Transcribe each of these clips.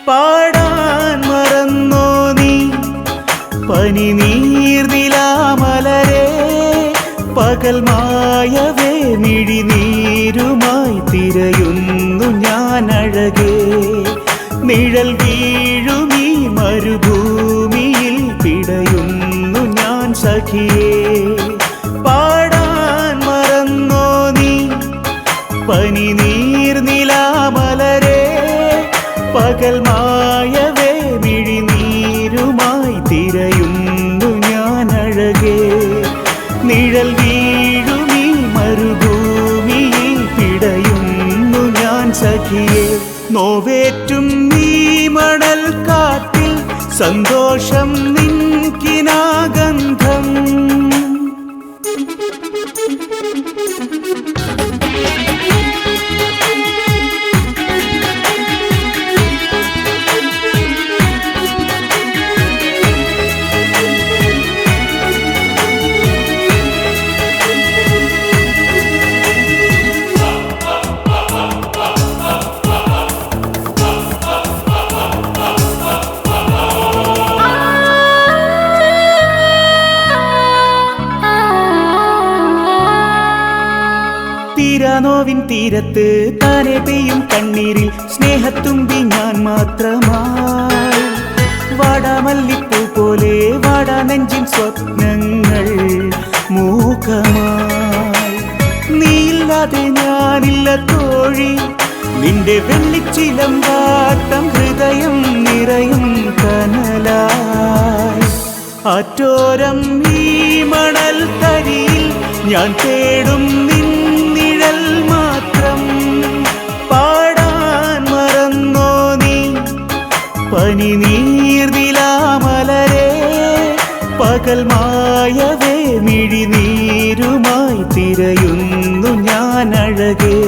പാടാൻ മറന്നോ നീ പനിനീർനിലാമലരെ പകൽ മായവേ മിഴിനീരുമായി തിരയുന്നു ഞാൻ അഴകേ നിഴൽ വീഴുമീ മരുഭൂമിയിൽ പിടയുന്നു ഞാൻ സഖിയേ പാടാൻ മറന്നോ നീ പനിനീർനിലാമലരെ പകൽ മായവേ മിഴിനീരുമായി തിരയുന്നു ഞാൻ അഴകേ നിഴൽ വീഴുമീ മരുഭൂമിയിൽ പിടയുന്നു ഞാൻ സഖിയേ നോവേറ്റും നീ മണൽ കാട്ടിൽ സന്തോഷം നിൻകിനാഗന്ധം നോവിൻ തീരത്ത് താനെ പെയ്യും കണ്ണീരിൽ സ്നേഹത്തുമ്പി ഞാൻ മാത്രമായി വാടാമല്ലിപ്പൂ പോലെ വാടാ നെഞ്ചിൻ സ്വപ്നങ്ങൾ മൂകമായി നീയില്ലാതെ ഞാനില്ല തോഴി നിന്റെ വെള്ളിച്ചിലമ്പാട്ടം ഹൃദയം നിറയും കനലായി ആറ്റോരം ഈ മണൽ തരിയിൽ ഞാൻ തേടും നിന്നിഴൽ മാത്രം പാടാൻ മറന്നോ നീ പനിനീർനിലാമലരെ പകൽ മായവേ മിഴിനീരുമായി തിരയുന്നു ഞാൻ അഴകേ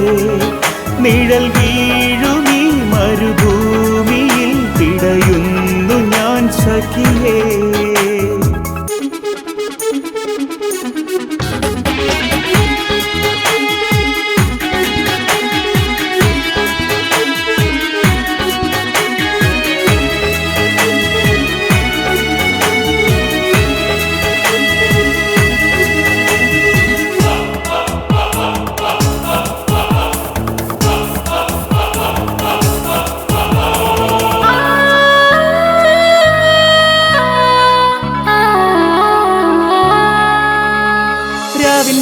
നിഴൽ വീഴുമീ മരുഭൂമിയിൽ പിടയുന്നു ഞാൻ സഖിയേ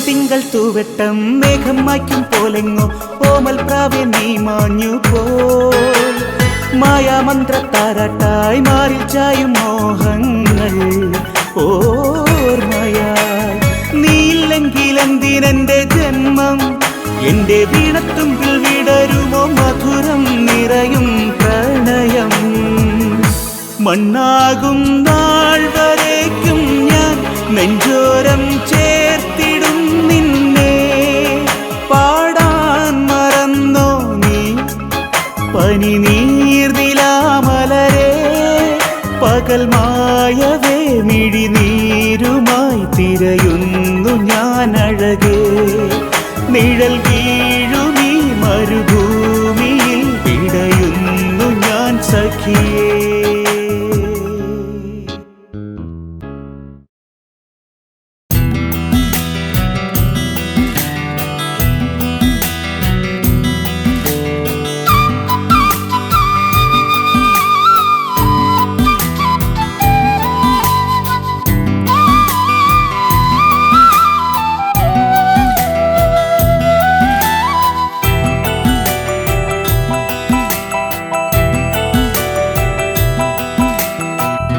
തിങ്കൾ തൂവെട്ടം മേഘം മായ്ക്കും പോലെങ്ങോ ഓമൽ പ്രാവേ നീ മാഞ്ഞു പോൽ മായാമന്ത്രത്താരാട്ടായി മാറി ചായും മോഹങ്ങൾ ഓർമ്മയായി നീയില്ലെങ്കിൽ എന്തിനെന്റെ ജന്മം എന്റെ വീണത്തുമ്പിൽ വിടരുമോ മധുരം നിറയും പ്രണയം മണ്ണാകും നാൾ വരേക്കും ഞാൻ നെഞ്ചോരം ചേർത്തിടും നിന്നെ പാടാൻ മറന്നോ നീ പനിനീർനിലാമലരെ പകൽ മായവേ മിഴിനീരുമായി തിരയുന്നു ഞാൻ അഴകേ നിഴൽ വീഴുമീ മരുഭൂമിയിൽ പിടയുന്നു ഞാൻ സഖിയേ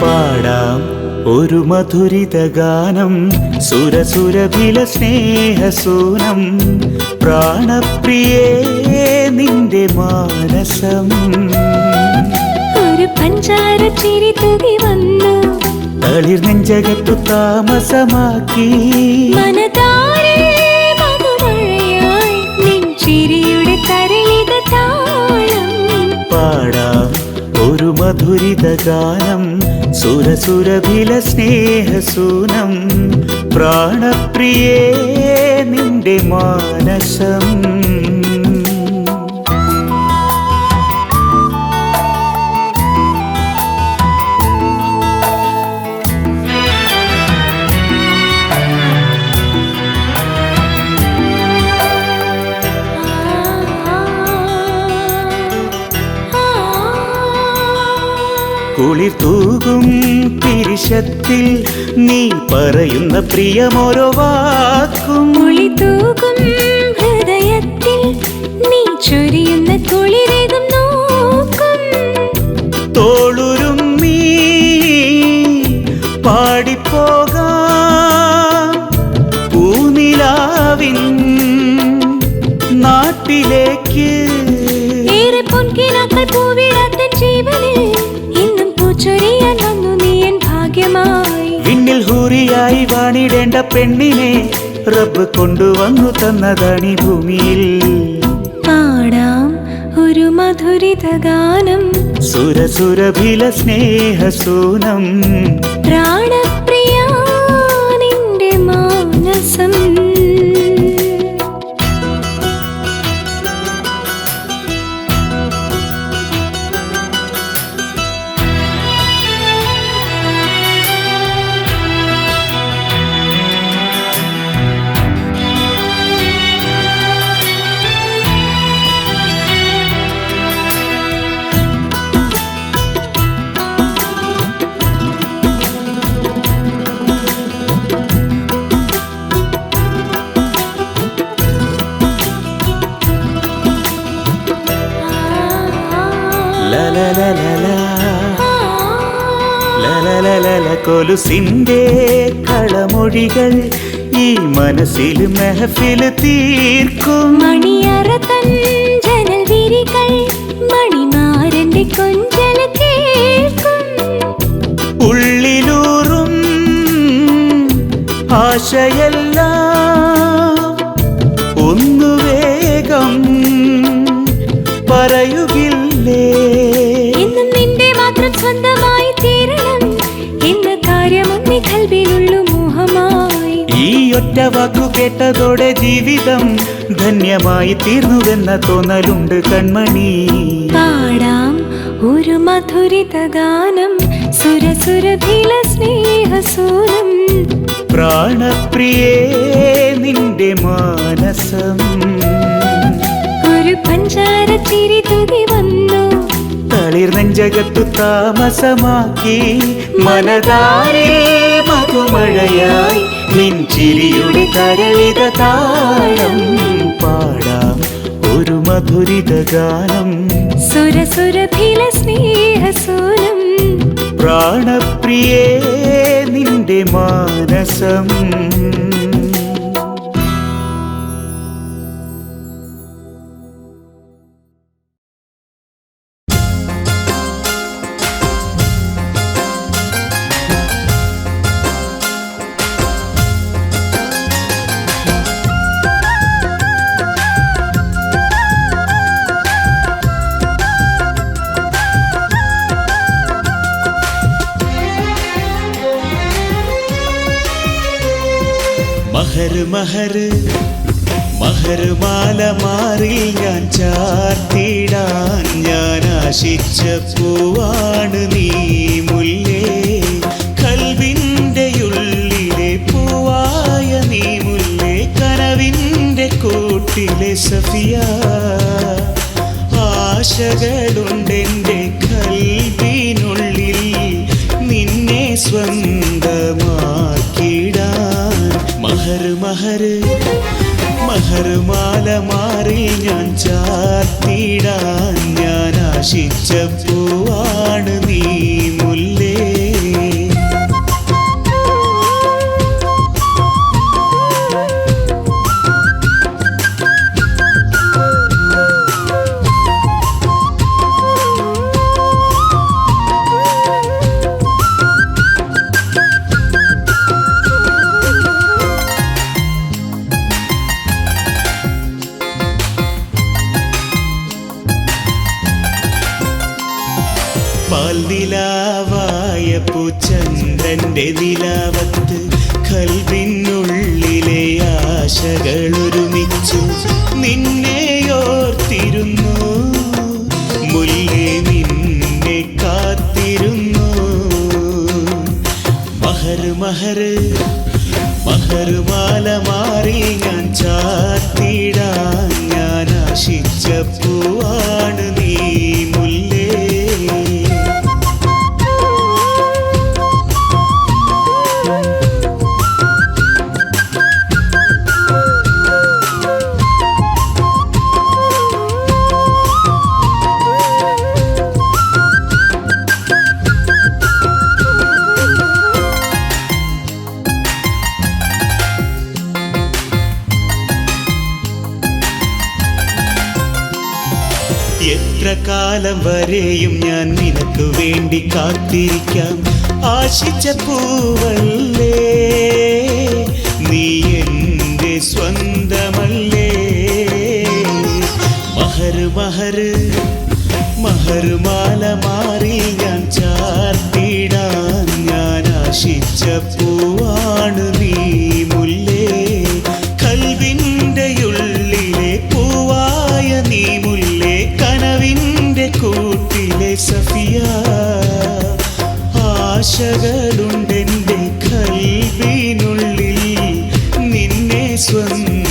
പാടാം ഒരു മധുരിത ഗാനം സുരസുരഭില സ്നേഹസൂനം പ്രാണപ്രിയേ നിന്റെ മാനസം ഒരു പഞ്ചാര ചിരി തൂകി വന്നു തളിർ നെഞ്ചകത്തു താമസമാക്കി മനതാരേ മധുമഴയായി നിൻ ചിരിയുടെ തരളിത താളം പാടാം ഒരു മധുരിത ഗാനം സുരസുരഭില സ്നേഹസൂനം പ്രാണപ്രിയേ നിന്റെ മാനസം കുളിർ തൂകും പിരിശത്തിൽ നീ പറയുന്ന പ്രിയമോരോ വാക്കും മൊഴി തൂകും ഹൃദയത്തിൽ നീ ചൊരിയുന്ന കുളിരേകും നോക്കും തോളുരും നീ പാടിപ്പോകാം പൂനിലാവിൻ നാട്ടിലേക്ക്. ഏറെ പൊൻകിനാക്കൾ പൂവിടാത്ത ജീവനിൽ ഇന്നും പൂച്ചൊരിയാൻ വന്നു നീ എൻ ഭാഗ്യമായി. വിണ്ണിൽ ഹൂറിയായി വാണിടേണ്ട പെണ്ണിനെ റബ്ബ് കൊണ്ടുവന്നു തന്നതാണീ ഭൂമിയിൽ. പാടാം ഒരു മധുരിത ഗാനം സുരസുരഭില സ്നേഹസൂനം പ്രാണപ്രിയ നിന്റെ മാനസം. കൊലുസിന്റെ കളമൊഴികൾ ഈ മനസ്സിൽ മെഹഫിൽ തീർക്കും. മണിയറ തൻ ജനൽ വിരികൾ മണിമാരന്റെ കൊഞ്ചൽ കേൾക്കും. ഉള്ളിലൂറും ആശയെല്ലാം ഒന്നു വേഗം പറയുകില്ലേ. എന്നും നിന്റെ മാത്രം സ്വന്തമായി തീരണം എന്ന കാര്യമൊന്നി കൽവിലുള്ളു മോഹമായി. ഈ ഒറ്റ വാക്കു കേട്ടതോടെ ജീവിതം ധന്യമായി തീർന്നുവെന്ന തോന്നലുണ്ട് കൺമണി. പാടാം ഒരു മധുരിത ഗാനം സുരസുരഭില സ്നേഹസൂരം പ്രാണപ്രിയേ നിന്റെ മാനസം. ഒരു പഞ്ചാര ചിരി തുകി വന്നു തളിർ നെഞ്ചകത്തു താമസമാക്കി മനതാരേ മധുമഴയായി നിൻ ചിരിയുടെ കരളിത താളം. പാടാം ഒരു മധുരിത ഗാനം സുരസുരഭില സ്നേഹസൂരം പ്രാണപ്രിയേ നിന്റെ മാനസം. മഹർ മഹർ മഹർ മാല മാറിൽ ഞാൻ ചാർത്തിടാൻ ഞാൻ ആശിച്ച പൂവാണ് നീ മുല്ലേ. കൽവിൻ്റെ ഉള്ളിലെ പൂവായ നീ മുല്ലേ. കനവിൻ്റെ കൂട്ടിലെ സഫിയ. ആശകളുണ്ടെൻ്റെ കൽവിനുള്ളിൽ നിന്നെ സ്വന്തമാക്കിടാൻ. മഹർ മഹർ മഹർ മാല മാറി ഞാൻ ചാർത്തിടാൻ ഞാൻ ആശിച്ച പൂവാണ് നീ മുല്ലേ. പാൽനിലാവായ പൂച്ചന്ദ്രന്റെ നിലാവത്ത് കൽവിനുള്ളിലെ ആശകൾ ഒരുമിച്ചു നിന്നെയോർത്തിരുന്നു. മുല്ലേ നിന്നെ കാത്തിരുന്നു. മഹർ മഹർ മഹർ മാല മാറി ഞാൻ ചാർത്തിടാൻ ഞാൻ ആശിച്ച പൂവാണ് നീ മുല്ലേ. കാലം വരെയും ഞാൻ നിനക്ക് വേണ്ടി കാത്തിരിക്കാം. ആശിച്ച പൂവല്ലേ നീ എൻ്റെ സ്വന്തമല്ലേ. മഹർമാല മാറി ഞാൻ ചാർത്തിടാൻ ഞാൻ ആശിച്ച പൂവാണ് നീ മുല്ലേ. കൽവിൻ്റെ ഉള്ളിലെ പൂവായ നീ മുല്ലേ, കനവിൻ്റെ കൂട്ടിലെ സഫിയ. ആശകളുണ്ടെൻ്റെ കൽവിനുള്ളിൽ നിന്നെ സ്വന്തമാക്കിടാൻ.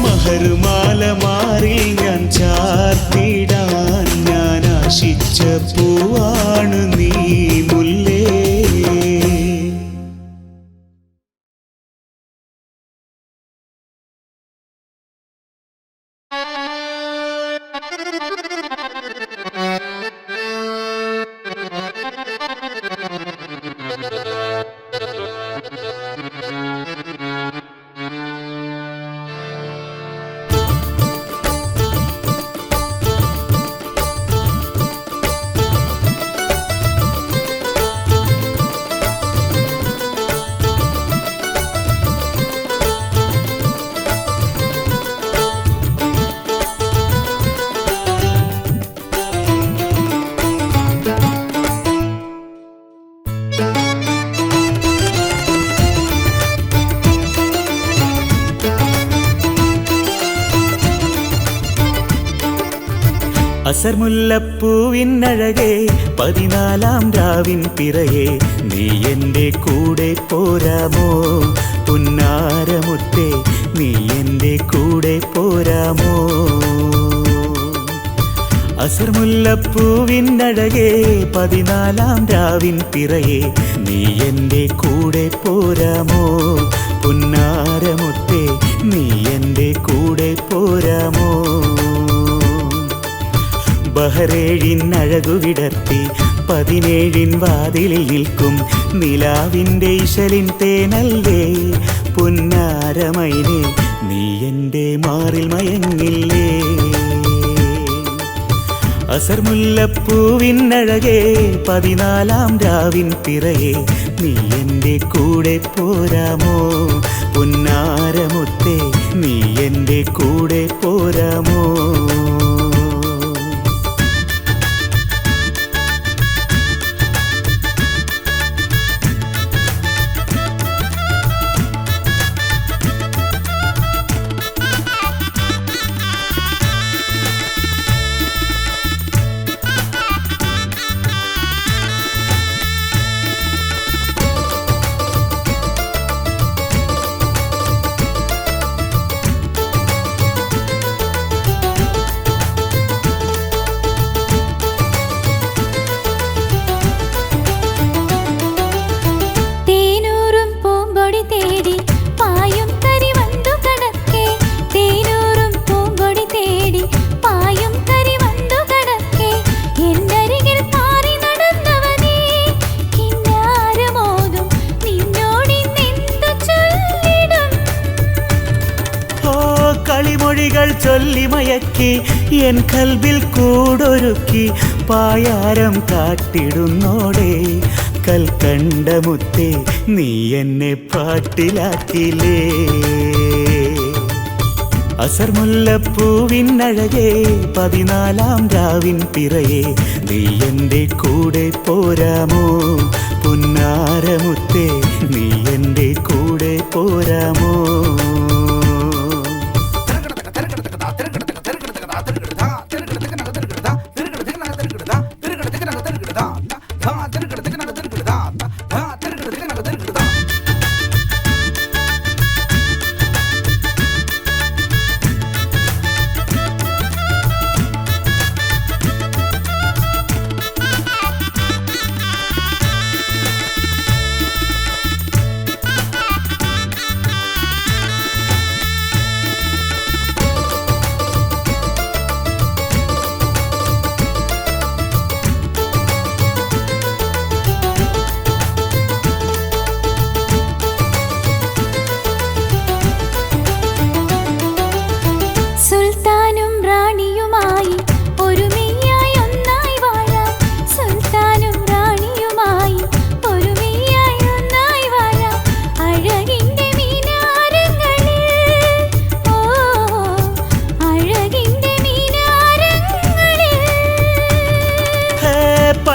മഹർമാല മാറി ഞാൻ ചാർത്തിടാൻ ഞാൻ ആശിച്ച പൂവാണ് നീ മുല്ലേ. അസർമുല്ലപ്പൂവിനഴകേ 14 രാവിൻ പിറയേ, നീ എൻ്റെ കൂടെ പോരാമോ. പുന്നാരമുത്തേ നീ എൻ്റെ കൂടെ പോരാമോ. അസർമുല്ലപ്പൂവിനഴകേ 14 രാവിൻ പിറയേ, നീ എൻ്റെ കൂടെ പോരാമോ. പുന്നാരമുത്തേ നീ എൻ്റെ കൂടെ പോരാമോ. ബഹറേഴിനഴകു വിടർത്തി 17 വാതിലിൽ നിൽക്കും നിലാവിൻ്റെ ഇശലിൻ തേനല്ലേ. പുന്നാരമൈനെ നീ എൻ്റെ മാറിൽ മയങ്ങില്ലേ. അസർമുല്ലപ്പൂവിനഴകേ 14 രാവിൻ പിറയേ, നീ എൻ്റെ കൂടെ പോരാമോ. പുന്നാരമുത്തേ നീ എൻ്റെ കൂടെ പോരാമോ. ചൊല്ലി മയക്കി എൻ കൽബിൽ കൂടൊരുക്കി പായാരം കാട്ടിടുന്നോടെ. കൽക്കണ്ടമുത്തേ നീ എന്നെ പാട്ടിലാക്കിലേ. അസർമുല്ലപ്പൂവിനഴകേ 14 രാവിൻ പിറയേ, നീ എൻ്റെ കൂടെ പോരാമോ. പുന്നാരമുത്തേ നീ എൻ്റെ കൂടെ പോരാമോ.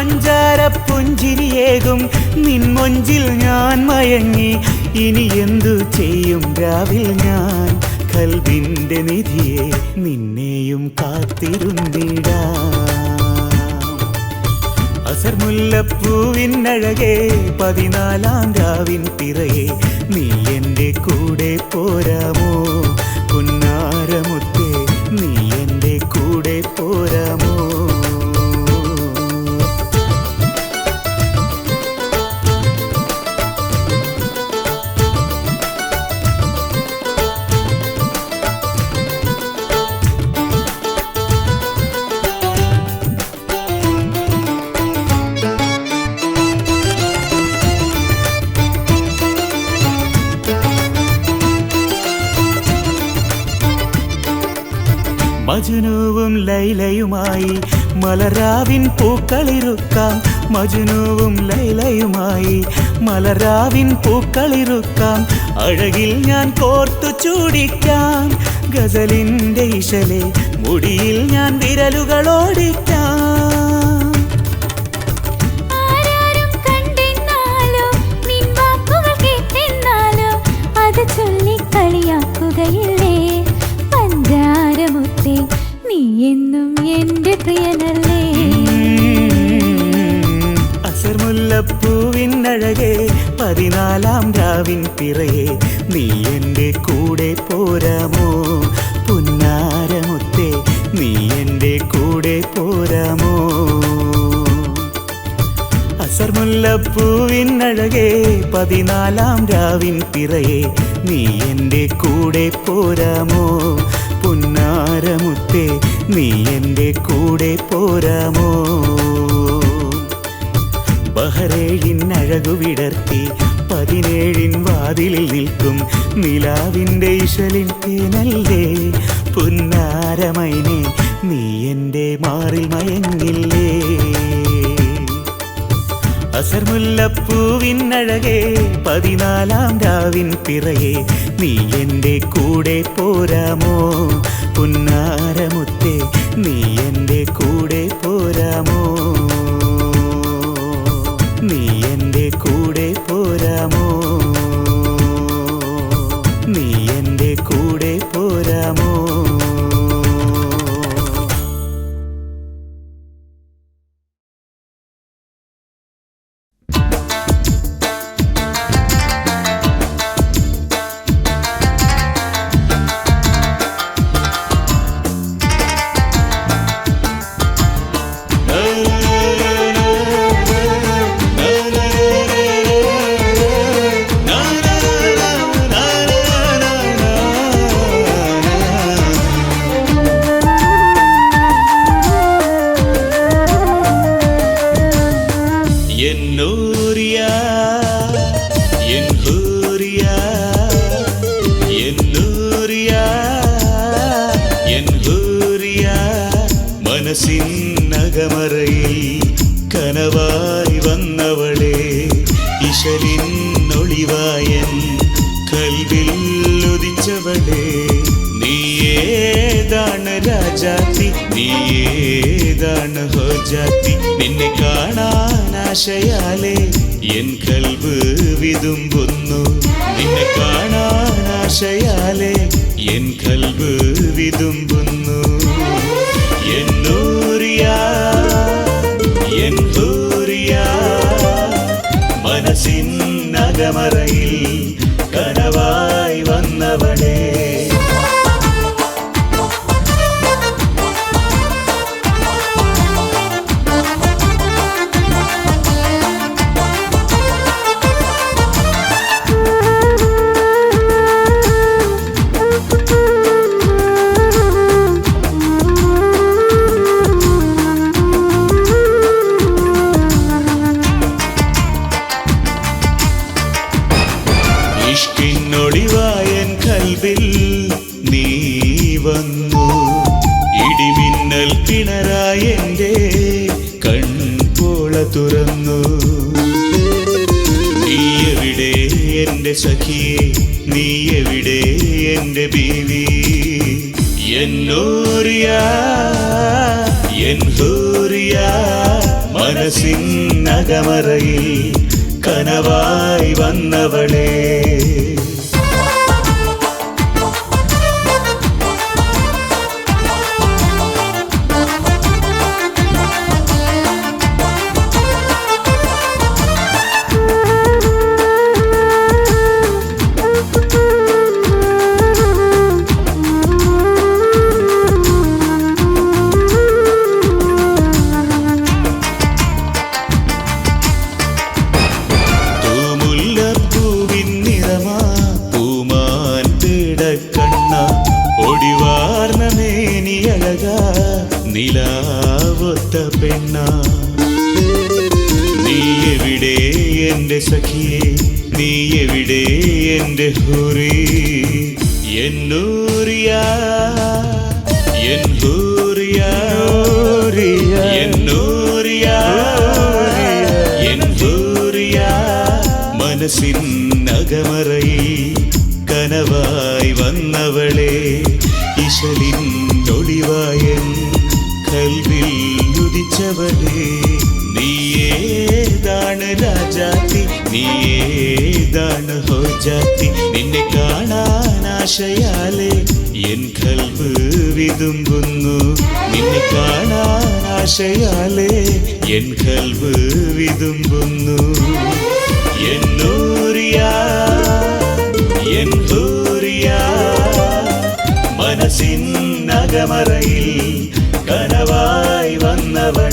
പഞ്ചാര പുഞ്ചിരിയേകും നിൻമൊഞ്ചിൽ ഞാൻ മയങ്ങി. ഇനി എന്തു ചെയ്യും രാവിൽ ഞാൻ കൽബിന്റെ നിധിയെ നിന്നെയും കാത്തിരുന്നിടാം. അസർമുല്ലപ്പൂവിനഴകേ 14 രാവിൻ പിറയെ നീ എൻ്റെ കൂടെ പോരാമോ? പുന്നാരമുത്തേ നീ എൻ്റെ കൂടെ പോരാമോ? മജ്നുവും ലൈലയുമായി മലരാവിൻ പൂക്കളിറുക്കാം. മജ്നുവും ലൈലയുമായി മലരാവിൻ പൂക്കളിറുക്കാം. അഴകിൽ ഞാൻ കോർത്തു ചൂടിക്കാം. ഗസലിൻ്റെ ഇശലെ മുടിയിൽ ഞാൻ വിരലുകളോടിക്കാം. ആരാരും കണ്ടെന്നാലോ നിൻ വാക്കുകൾ കേട്ടെന്നാലോ അത് ചൊല്ലിക്കളിയാക്കുകയില്ലേ? പഞ്ചാരമുത്തേ നീ എന്നും എൻ്റെ പ്രിയനല്ലേ? അസർമുല്ലപ്പൂവിനഴകേ 14 രാവിൻ പിറയെ നീ എൻ്റെ കൂടെ പോരാമോ? പുന്നാരമുത്തേ നീ എൻ്റെ കൂടെ പോരാമോ? അസർമുല്ലപ്പൂവിനഴകേ 14 രാവിൻ പിറയെ നീ എൻ്റെ കൂടെ പോരാമോ? പുന്നാരമുത്തേ നീ എൻ്റെ കൂടെ പോരാമോ? ബഹറേഴിനഴകു വിടർത്തി 17 വാതിലിൽ നിൽക്കും നിലാവിൻ്റെ ഇശലിൻ തേനല്ലേ? പുന്നാരമൈനെ നീ എൻ്റെ മാറിൽ മയങ്ങില്ലേ? അസർമുല്ലപ്പൂവിനഴകേ 14 രാവിൻ പിറയെ നീ എൻ്റെ കൂടെ പോരാമോ? പുന്നാരമുത്തേ നീ എൻ്റെ കൂടെ പോരാമോ? നീ എൻ്റെ കൂടെ പോരാമോ? നീ എൻ്റെ കൂടെ പോരാമോ? മനസ്സിനകമറയിൽ കനവായി വന്നവളെ ഇശലിനൊളിവായൻ കൽവിൽ ഉദിച്ചവളെ നീയേതാണ് രാജാത്തി നീയേതാണ് ഹോജാത്തി നിന്നെ കാണാൻ ആശയാലെ എൻ കൽബ് വിതുമ്പുന്നു നിന്നെ കാണാൻ ആശയാലെ എൻ കൽബ് വിതുമ്പുന്നു മനസ്സിനകമറയിൽ കനവായി വന്നവളെ ഇഷ്കിന്നൊളിവായൻ കൽബിൽ നീ വന്നു ഇടിമിന്നൽ പിണറായി എൻ്റെ കൺപോള തുറന്നു നീ എവിടെ എൻ്റെ സഖിയെ നീ എവിടെ എൻ്റെ ബീവി എന്നൂറിയ എൻ ഹൂറിയ മനസ്സിൻ നഗമറയിൽ കനവായി വന്നവളേ. നിലാവൊത്ത പെണ്ണ നീ എവിടെ എന്റെ സഖിയേ, നീ എവിടെ എന്റെ ഹൂറി, എന്നൂറിയ എൻ ഹൂറിയ എന്നൂറിയ എൻ ഹൂറിയ. മനസ്സിൻ നഗമറയിൽ കനവായി വന്നവളെ, ഇശലിൻ ഒളിവായൻ കൽവിൽ ഉദിച്ചവളേ. നീയേതാണ് രാജാത്തി, നീയേതാണ് ഹോജാത്തി. നിന്നെ കാണാൻ ആശയാലെ എൻ കൽവ് വിതുമ്പുന്നു, നിന്നെ കാണാൻ ആശയാലെ എൻ കൽവ് വിതുമ്പുന്നു. എന്നൂറിയ എൻ ഹൂറിയ, മനസ്സിൻ നഗമറയിൽ കനവായി വന്നവൾ.